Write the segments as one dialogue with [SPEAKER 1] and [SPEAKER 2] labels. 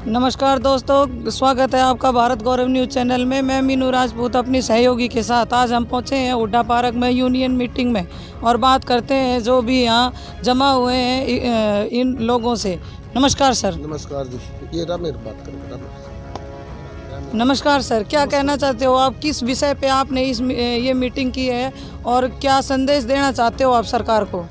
[SPEAKER 1] नमस्कार दोस्तों, स्वागत है आपका भारत गौरव न्यूज़ चैनल में। मैं मीनू राजपूत अपनी सहयोगी के साथ आज हम पहुंचे हैं हुड्डा पार्क में यूनियन मीटिंग में और बात करते हैं जो भी यहाँ जमा हुए हैं इन लोगों से। नमस्कार सर।
[SPEAKER 2] नमस्कार जी, ये रामेर बात करेंगे।
[SPEAKER 1] नमस्कार सर, क्या कहना चाहते हो आप, किस विषय पे आपने ये मीटिंग की है और क्या संदेश देना चाहते हो आप सरकार को?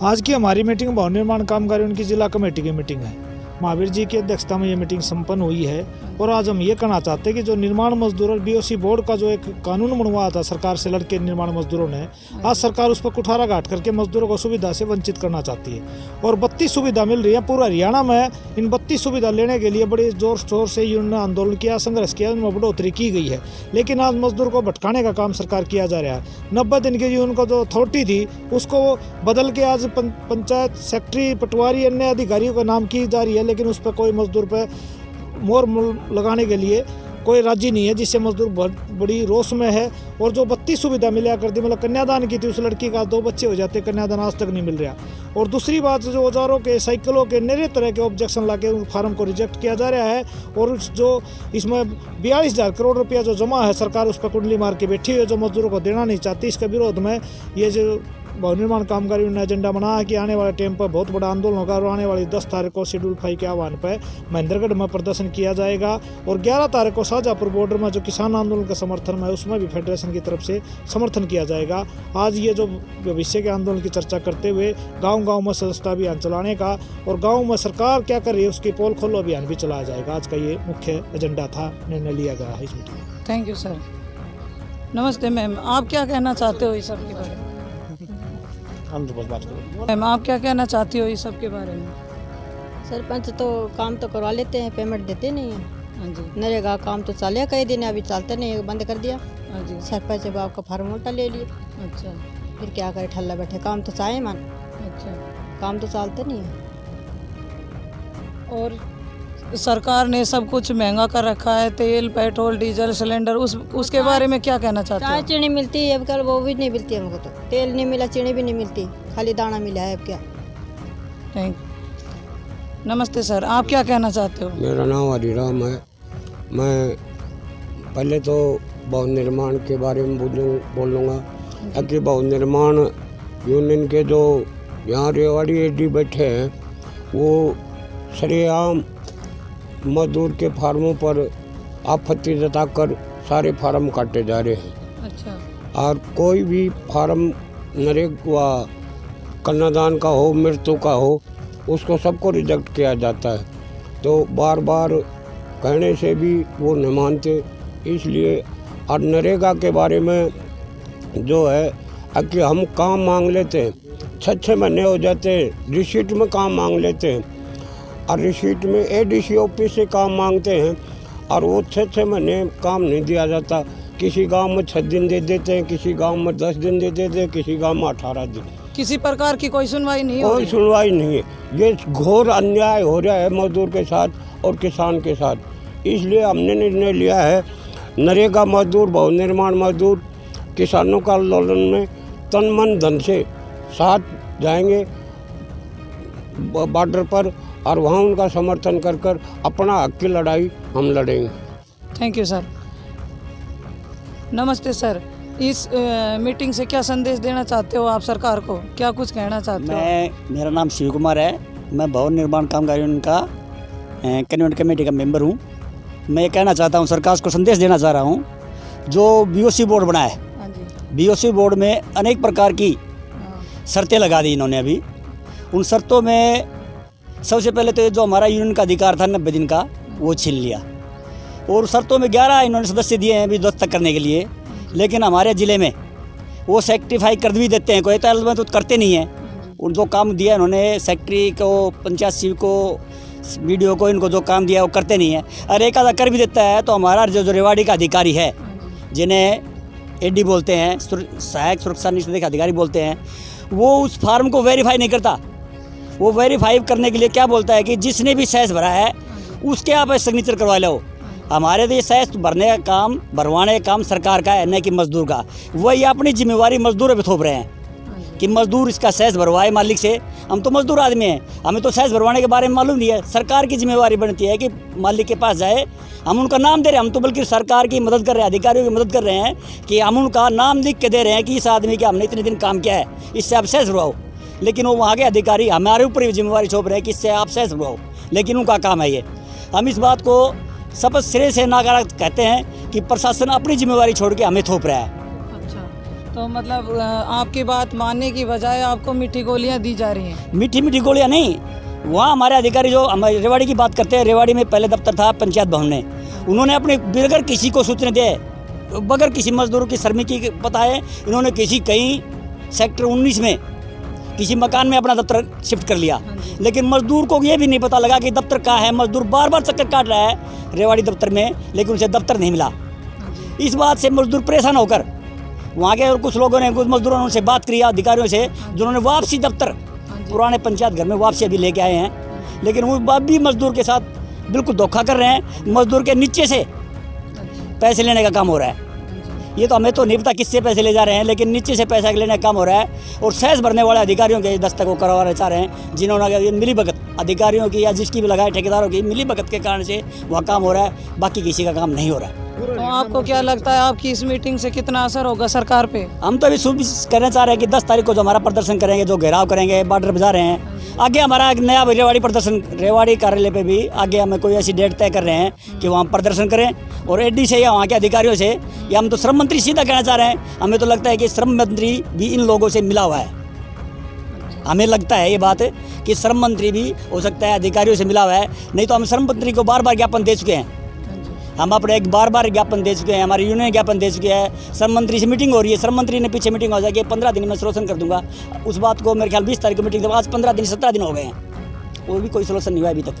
[SPEAKER 3] आज की हमारी मीटिंग भवन निर्माण कामगारों की जिला कमेटी की मीटिंग है। महावीर जी की अध्यक्षता में ये मीटिंग संपन्न हुई है और आज हम ये कहना चाहते हैं कि जो निर्माण मजदूर और बीओसी बोर्ड का जो एक कानून बनवाया था सरकार से लड़के निर्माण मजदूरों ने, आज सरकार उस पर कुठारा घाट करके मजदूरों को सुविधा से वंचित करना चाहती है और 32 सुविधा मिल रही है पूरा हरियाणा में। इन 32 सुविधा लेने के लिए बड़े जोर शोर से यूनियन आंदोलन किया, संघर्ष किया, उनमें बढ़ोतरी की गई है, लेकिन आज मजदूर को भटकाने का काम सरकार किया जा रहा है। 90 दिन की जो उनको जो अथॉरिटी थी उसको बदल के आज पंचायत सेक्रेटरी, पटवारी, अन्य अधिकारियों का नाम की जा रही है, लेकिन उस पर कोई मजदूर पर मोहर लगाने के लिए कोई राजी नहीं है, जिससे मजदूर बड़ी रोष में है। और जो 32 सुविधा मिला कर दी, मतलब कन्यादान की थी उस लड़की का 2 बच्चे हो जाते, कन्यादान आज तक नहीं मिल रहा। और दूसरी बात, जो औजारों के, साइकिलों के, नए तरह के ऑब्जेक्शन लाके उन फार्म को रिजेक्ट किया जा रहा है। और जो इसमें 42,000 करोड़ रुपया जो जमा है, सरकार उस पर कुंडली मार के बैठी है, जो मजदूरों को देना नहीं चाहती। इसके विरोध में ये जो भवन निर्माण कामगारों ने एजेंडा बनाया है कि आने वाले टाइम पर बहुत बड़ा आंदोलन होगा और आने वाली 10 तारीख को शेड्यूल 5 के आह्वान पर महेंद्रगढ़ में प्रदर्शन किया जाएगा और 11 तारीख को शाहजहाँपुर बॉर्डर में जो किसान आंदोलन का समर्थन है उसमें भी फेडरेशन की तरफ से समर्थन किया जाएगा। आज ये जो भविष्य के आंदोलन की चर्चा करते हुए गाँव-गाँव में सदस्यता अभियान चलाने का और गाँव में सरकार क्या कर रही है उसकी पोल खोलो अभियान भी चलाया जाएगा। आज का ये मुख्य एजेंडा था, निर्णय लिया गया है इस मीटिंग में।
[SPEAKER 1] Thank you sir. नमस्ते मैम, आप क्या कहना चाहते हो इस सब के बारे में? मैम, आप क्या कहना चाहती हो इस सब के बारे में?
[SPEAKER 4] सरपंच तो काम तो करवा लेते हैं, पेमेंट देते नहीं है।
[SPEAKER 1] हाँ जी।
[SPEAKER 4] नरेगा काम तो चले कई दिन, अभी चलते नहीं है, बंद कर दिया।
[SPEAKER 1] हाँ जी।
[SPEAKER 4] सरपंच बाप का फार्म उल्टा ले लिए,
[SPEAKER 1] अच्छा
[SPEAKER 4] फिर क्या करे, ठल्ला बैठे। काम तो चाहे मान,
[SPEAKER 1] अच्छा।
[SPEAKER 4] काम तो चलते नहीं है।
[SPEAKER 1] और सरकार ने सब कुछ महंगा कर रखा है, तेल, पेट्रोल, डीजल, सिलेंडर, उसके बारे में क्या कहना चाहते
[SPEAKER 4] चाय
[SPEAKER 1] हो?
[SPEAKER 4] चीनी मिलती है अब कल, वो भी नहीं मिलती हमको तो। तेल नहीं मिला, चीनी भी नहीं मिलती, खाली दाना मिला है अब क्या।
[SPEAKER 1] थैंक। नमस्ते सर, आप क्या कहना चाहते हो?
[SPEAKER 5] मेरा नाम हरिराम है। मैं पहले तो भवन निर्माण के बारे में बोलूँगा कि भवन निर्माण यूनियन के जो यहाँ रेवाड़ी एडी बैठे हैं वो सरेआम मजदूर के फार्मों पर आपत्ति जताकर सारे फार्म काटे जा रहे हैं।
[SPEAKER 1] अच्छा।
[SPEAKER 5] और कोई भी फार्म नरेगा, कन्यादान का हो, मृत्यु का हो, उसको सबको रिजेक्ट किया जाता है। तो बार बार कहने से भी वो नहीं मानते, इसलिए। और नरेगा के बारे में जो है कि हम काम मांग लेते हैं, 6 महीने हो जाते हैं, रिसीट में काम मांग लेते हैं और रिसीट में एडीसी ऑफिस से काम मांगते हैं और वो 6 महीने काम नहीं दिया जाता। किसी गांव में 6 दिन दे देते हैं, किसी गांव में 10 दिन दे देते हैं, किसी गांव में 18 दिन।
[SPEAKER 1] किसी प्रकार की कोई सुनवाई नहीं हो
[SPEAKER 5] कोई
[SPEAKER 1] रही?
[SPEAKER 5] सुनवाई नहीं है। ये घोर अन्याय हो रहा है मजदूर के साथ और किसान के साथ। इसलिए हमने निर्णय लिया है नरेगा मजदूर, भवन निर्माण मजदूर किसानों का आंदोलन में तन मन धन से साथ जाएंगे बॉर्डर पर और वहाँ उनका समर्थन कर अपना हक की लड़ाई हम लड़ेंगे।
[SPEAKER 1] Thank you sir. नमस्ते सर, इस मीटिंग से क्या संदेश देना चाहते हो आप सरकार को, क्या कुछ कहना चाहते हो?
[SPEAKER 6] मेरा नाम शिव कुमार है। मैं भवन निर्माण कामगार यूनियन का कन्वेंट कमेटी का मेंबर हूँ। मैं ये कहना चाहता हूँ, सरकार को संदेश देना चाह रहा हूँ, जो बीओसी बोर्ड बना है,
[SPEAKER 1] हाँ जी।
[SPEAKER 6] बीओसी बोर्ड में अनेक प्रकार की शर्तें लगा दी इन्होंने। अभी उन शर्तों में सबसे पहले तो जो हमारा यूनियन का अधिकार था 90 दिन का, वो छीन लिया। और शर्तों में 11 इन्होंने सदस्य दिए हैं अभी दस्तखत करने के लिए, लेकिन हमारे ज़िले में वो सेक्टिफाई कर भी देते हैं, कोई ताल में तो करते नहीं हैं। उन जो काम दिया इन्होंने सेक्रेटरी को, पंचायत सचिव को, वीडियो को, इनको जो काम दिया वो करते नहीं है। और एक आधा कर भी देता है तो हमारा जो रेवाड़ी का अधिकारी है, जिन्हें एडी बोलते हैं, सहायक सुरक्षा निरीक्षक अधिकारी बोलते हैं, वो उस फार्म को वेरीफाई नहीं करता। वो वेरीफाई करने के लिए क्या बोलता है कि जिसने भी सेस भरा है उसके आप सिग्नेचर करवा लो। हमारे तो ये सेस भरने का काम, भरवाने का काम सरकार का है, न कि मजदूर का। वही अपनी जिम्मेवारी मजदूरों पे थोप रहे हैं कि मजदूर इसका सेस भरवाए मालिक से। हम तो मजदूर आदमी हैं, हमें तो सेस भरवाने के बारे में मालूम नहीं है। सरकार की जिम्मेवारी बनती है कि मालिक के पास जाए, हम उनका नाम दे रहे हैं, हम तो बल्कि सरकार की मदद कर रहे हैं, अधिकारियों की मदद कर रहे हैं कि हम उनका नाम लिख के दे रहे हैं कि इस आदमी के हमने इतने दिन काम किया है, इससे आप सेस भरवाओ। लेकिन वो वहाँ के अधिकारी हमारे ऊपर ही जिम्मेवारी सौंप रहे हैं कि इससे आप सेस भरवाओ, लेकिन उनका काम है ये। हम इस बात को सब सिरे से नाकारा कहते हैं कि प्रशासन अपनी जिम्मेवारी छोड़ के हमें थोप रहा है।
[SPEAKER 1] अच्छा, तो मतलब आपकी बात मानने की बजाय आपको मीठी गोलियां दी जा रही हैं।
[SPEAKER 6] मीठी मीठी गोलियां नहीं, वहाँ हमारे अधिकारी जो हमारे रेवाड़ी की बात करते हैं, रेवाड़ी में पहले दफ्तर था पंचायत भवन में, उन्होंने अपने बगैर किसी को सूचना दिए, बगैर किसी मजदूरों की श्रमिकी के बताए, इन्होंने कहीं सेक्टर 19 में किसी मकान में अपना दफ्तर शिफ्ट कर लिया। लेकिन मजदूर को ये भी नहीं पता लगा कि दफ्तर कहाँ है। मजदूर बार बार चक्कर काट रहा है रेवाड़ी दफ्तर में, लेकिन उसे दफ्तर नहीं मिला। इस बात से मजदूर परेशान होकर वहाँ के और कुछ लोगों ने, कुछ मजदूरों ने उनसे बात की अधिकारियों से, जिन्होंने वापसी दफ्तर पुराने पंचायत घर में वापसी अभी लेके आए हैं। लेकिन वो बात भी मजदूर के साथ बिल्कुल धोखा कर रहे हैं। मजदूर के नीचे से पैसे लेने का काम हो रहा है। ये तो हमें तो नहीं पता किससे पैसे ले जा रहे हैं, लेकिन नीचे से पैसा लेने का काम हो रहा है। और सेस भरने वाले अधिकारियों के दस्तक को करवाना चाह रहे हैं, जिन्होंने मिली भगत अधिकारियों की या जिसकी भी लगाए ठेकेदारों की मिली भगत के कारण से वह काम हो रहा है, बाकी किसी का काम नहीं हो रहा है।
[SPEAKER 1] तो आपको क्या लगता है आपकी इस मीटिंग से कितना असर होगा सरकार पे?
[SPEAKER 6] हम तो अभी कहना चाह रहे हैं कि 10 तारीख को जो हमारा प्रदर्शन करेंगे, जो घेराव करेंगे, बॉर्डर बजा रहे हैं, आगे हमारा एक नया रेवाड़ी प्रदर्शन, रेवाड़ी कार्यालय पे भी आगे हमें कोई ऐसी डेट तय कर रहे हैं कि वहाँ प्रदर्शन करें। और एडी से या वहाँ के अधिकारियों से, या हम तो श्रम मंत्री सीधा कहना चाह रहे हैं, हमें तो लगता है कि श्रम मंत्री भी इन लोगों से मिला हुआ है। हमें लगता है ये बात कि श्रम मंत्री भी हो सकता है अधिकारियों से मिला हुआ है। नहीं तो हम श्रम मंत्री को बार बार ज्ञापन दे चुके हैं, हम अपने एक बार ज्ञापन दे चुके हैं, हमारी यूनियन ज्ञापन दे चुके हैं। श्रम मंत्री से मीटिंग हो रही है, श्रम मंत्री ने पीछे मीटिंग हो जाएगी, 15 दिन में सोल्यूशन कर दूंगा। उस बात को मेरे ख्याल 20 तारीख को मीटिंग, आज 15 दिन 17 दिन हो गए हैं, और भी कोई सोल्यूशन नहीं हुआ अभी तक।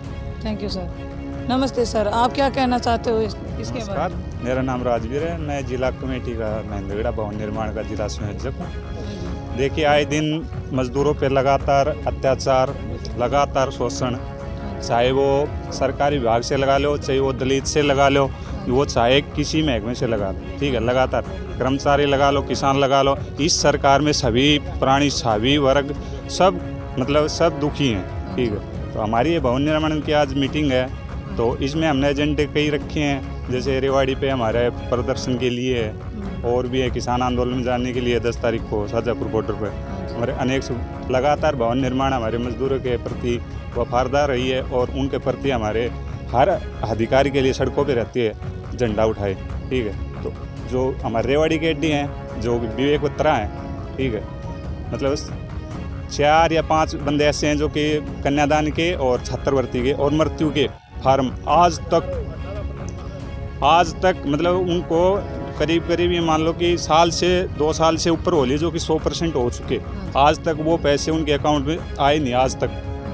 [SPEAKER 1] Thank you sir. नमस्ते सर, आप क्या कहना चाहते हो इसके बारे में?
[SPEAKER 7] मेरा नाम राजवीर है, मैं जिला कमेटी का महेंद्रगढ़ भवन निर्माण का जिला संयोजक हूँ। देखिए, आए दिन मजदूरों पे लगातार अत्याचार, लगातार शोषण, चाहे वो सरकारी विभाग से लगा लो, चाहे वो दलित से लगा लो, वो चाहे किसी महकमे से लगा लो, ठीक है, लगातार कर्मचारी लगा लो, किसान लगा लो, इस सरकार में सभी प्राणी, सभी वर्ग, सब मतलब सब दुखी हैं, ठीक है। तो हमारी ये भवन निर्माण की आज मीटिंग है, तो इसमें हमने एजेंडे कई रखे हैं, जैसे रेवाड़ी पे हमारे प्रदर्शन के लिए है, और भी है किसान आंदोलन में जाने के लिए 10 तारीख को शाहजहाँपुर बॉर्डर पर हमारे अनेक लगातार भवन निर्माण हमारे मजदूरों के प्रति वफादार रही है, और उनके प्रति हमारे हर अधिकारी के लिए सड़कों पे रहती है, झंडा उठाए, ठीक है। तो जो हमारे रेवाड़ी के एडी हैं, जो विवेक बत्रा हैं, ठीक है, मतलब 4 या 5 बंदे ऐसे हैं जो कि कन्यादान के और छात्रवृत्ति के और मृत्यु के फार्म आज तक मतलब उनको करीब ये मान लो कि साल से 2 साल से ऊपर हो लिए, जो कि 100% हो चुके, आज तक वो पैसे उनके अकाउंट में आए नहीं आज तक,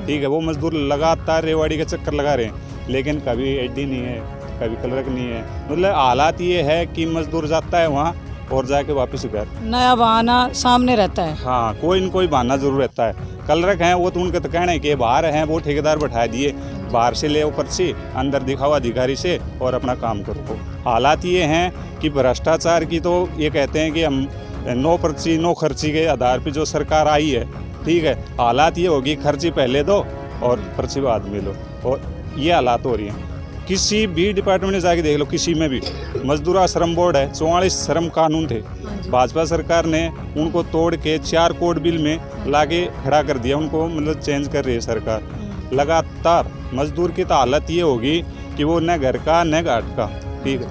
[SPEAKER 7] ठीक है। वो मजदूर लगातार रेवाड़ी के चक्कर लगा रहे हैं, लेकिन कभी एडी नहीं है, कभी क्लर्क नहीं है। मतलब हालात ये है कि मजदूर जाता है वहाँ और जाके वापस घर, नया
[SPEAKER 1] बहाना सामने रहता है।
[SPEAKER 7] हाँ, कोई न कोई बहाना जरूर रहता है। क्लर्क हैं वो तो उनका तो कहना है कि बाहर हैं, वो ठेकेदार बैठा दिए, बाहर से ले ऊपर से अंदर दिखाओ अधिकारी से और अपना काम करो। हालात ये हैं कि भ्रष्टाचार की तो ये कहते हैं कि हम नो पर्ची नो खर्ची के आधार पर जो सरकार आई है, ठीक है, हालात ये होगी खर्ची पहले दो और पर्ची बाद में लो, और ये हालात हो रही हैं। किसी भी डिपार्टमेंट में जाके देख लो, किसी में भी मजदूर श्रम बोर्ड है, 44 श्रम कानून थे, भाजपा सरकार ने उनको तोड़ के 4 कोड बिल में लाके खड़ा कर दिया, उनको मतलब चेंज कर रही है सरकार लगातार। मजदूर की तो हालत ये होगी कि वो न घर का न घाट का, ठीक है,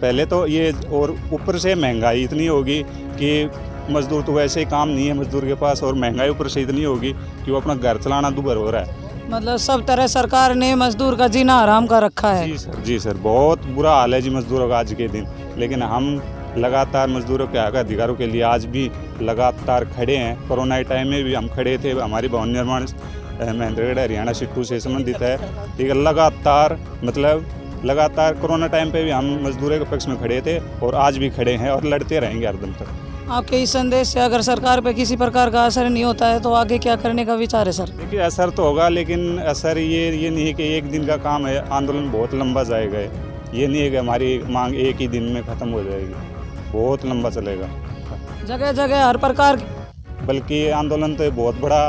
[SPEAKER 7] पहले तो ये, और ऊपर से महंगाई इतनी होगी कि मजदूर तो वैसे ही काम नहीं है मजदूर के पास, और महंगाई ऊपर से इतनी होगी कि वो अपना घर चलाना दुभर हो रहा है।
[SPEAKER 1] मतलब सब तरह सरकार ने मजदूर का जीना हराम कर रखा है।
[SPEAKER 7] जी सर, बहुत बुरा हाल है जी मजदूरों का आज के दिन। लेकिन हम लगातार मजदूरों के हक अधिकारों के लिए आज भी लगातार खड़े हैं। कोरोना टाइम में भी हम खड़े थे, हमारी भवन निर्माण महेंद्रगढ़ हरियाणा सिट्टू से संबंधित है, ठीक है। लगातार कोरोना टाइम पे भी हम मजदूरों के पक्ष में खड़े थे, और आज भी खड़े हैं और लड़ते रहेंगे हरदम तक।
[SPEAKER 1] आपके इस संदेश से अगर सरकार पे किसी प्रकार का असर नहीं होता है तो आगे क्या करने का विचार है सर?
[SPEAKER 7] देखिए, असर तो होगा, लेकिन असर ये नहीं है कि एक दिन का काम है, आंदोलन बहुत लंबा जाएगा। ये नहीं है कि हमारी मांग एक ही दिन में ख़त्म हो जाएगी, बहुत लंबा चलेगा।
[SPEAKER 1] जगह जगह हर प्रकार
[SPEAKER 7] बल्कि आंदोलन तो बहुत बड़ा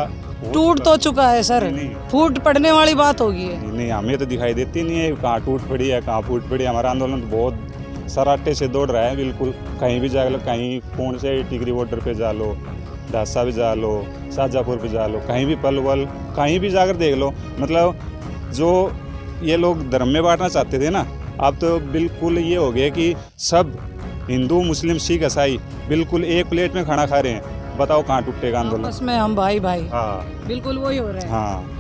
[SPEAKER 1] टूट तो चुका है सर,
[SPEAKER 7] नहीं।
[SPEAKER 1] फूट पड़ने वाली बात होगी है।
[SPEAKER 7] नहीं, हमें तो दिखाई देती नहीं है कहाँ टूट पड़ी है कहाँ फूट पड़ी है। हमारा आंदोलन तो बहुत सराटे से दौड़ रहा है, बिल्कुल कहीं भी जा लो, कहीं पूर्ण से टिकरी बॉर्डर पे जा लो, ढासा भी जा लो, शाहजहाँपुर पे जा लो, कहीं भी पलवल कहीं भी जाकर देख लो। मतलब जो ये लोग धर्म में बांटना चाहते थे ना, अब तो बिल्कुल ये हो गया कि सब हिंदू मुस्लिम सिख ईसाई बिल्कुल एक प्लेट में खाना खा रहे हैं। बताओ कहाँ टूटेगा आंदोलन।
[SPEAKER 1] आपस में हम भाई भाई,
[SPEAKER 7] हाँ
[SPEAKER 1] बिल्कुल वही हो रहा है।
[SPEAKER 7] हाँ।